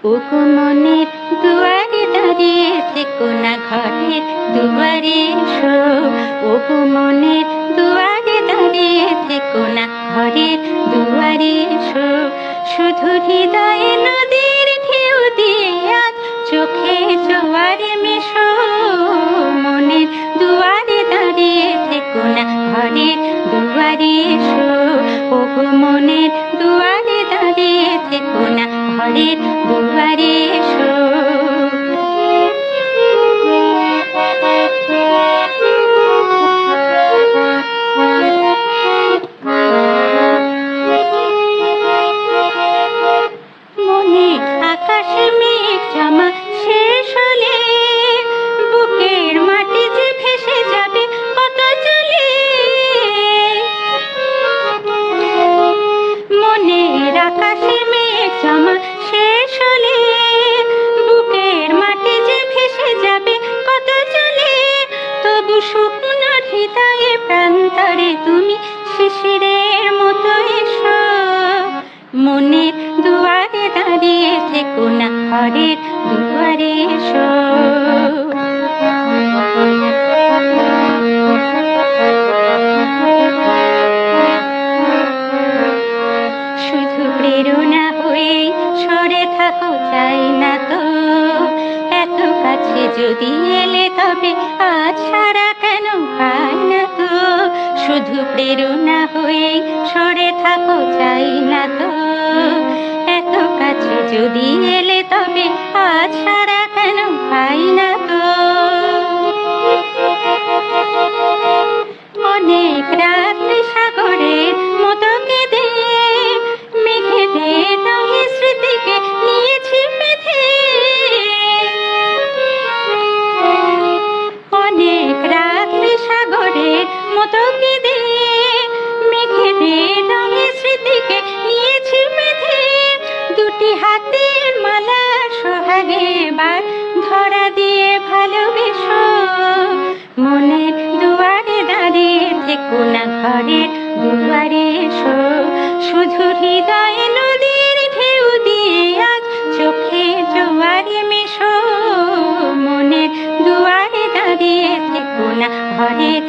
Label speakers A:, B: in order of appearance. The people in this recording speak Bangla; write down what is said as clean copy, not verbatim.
A: ওগো মনের দুয়ারে দাঁড়িয়ে থেকো না, ঘরের দুয়ারে এসো। ওগো মনের দুয়ারে দাঁড়িয়ে থেকো না, ঘরের দুয়ারে এসো। শুধু হৃদয়ে নদীর ঢেউ দিয়ে আজ চোখে জোয়ারে মেশো। মনের দুয়ারে দাঁড়িয়ে থেকো না, ঘরের দুয়ারে এসো। ওগো মনের দুয়ারে দাঁড়িয়ে থেকো না, ঘরের দুয়ারে এসো। মনে আকাশে মেঘ জমা শেষ হলে বুকের মাটি যে ভেসে যাবে কত জলে। মনের আকাশে মেঘ জমা শেষ হলে বুকের মাটি যে ভেসে যাবে কত জলে। তবু শুকনো হৃদয়ে প্রান্তরে তুমি শিশিরের মতো এসো। মনের দুয়ারে দাঁড়িয়ে থেকো না, ঘরের দুয়ারে এসো। শুধু প্রেরণা হয়ে সরে থাকো চাই না তো। এত কাছে যদি এলে তবে আজ সারা কেন পাই না তো। শুধু প্রেরণা হয়ে সরে থাকো চাই না তো। এত কাছে যদি এলে তবে আজ সারা কেন পাই না তো। অনেক রাত্রি সাগরের মতো কেঁদে মেঘেদের রঙে স্মৃতিকে নিয়েছি বেঁধে। অনেক রাত্রি সাগরের মতো কেঁদে মেঘেদের রঙে স্মৃতিকে নিয়েছি বেঁধে। দুটি হাতের মালা সোহাগে বার ধরা দিয়ে ভালোবেসো। মনের দুয়ারে দাঁড়িয়ে থেকো না, ঘরের দুয়ারে এসো। শুধু হৃদয়ে নদীর ঢেউ দিয়ে আজ চোখে জোয়ারে মেশো। মনের দুয়ারে দাঁড়িয়ে থেকো না, ঘরের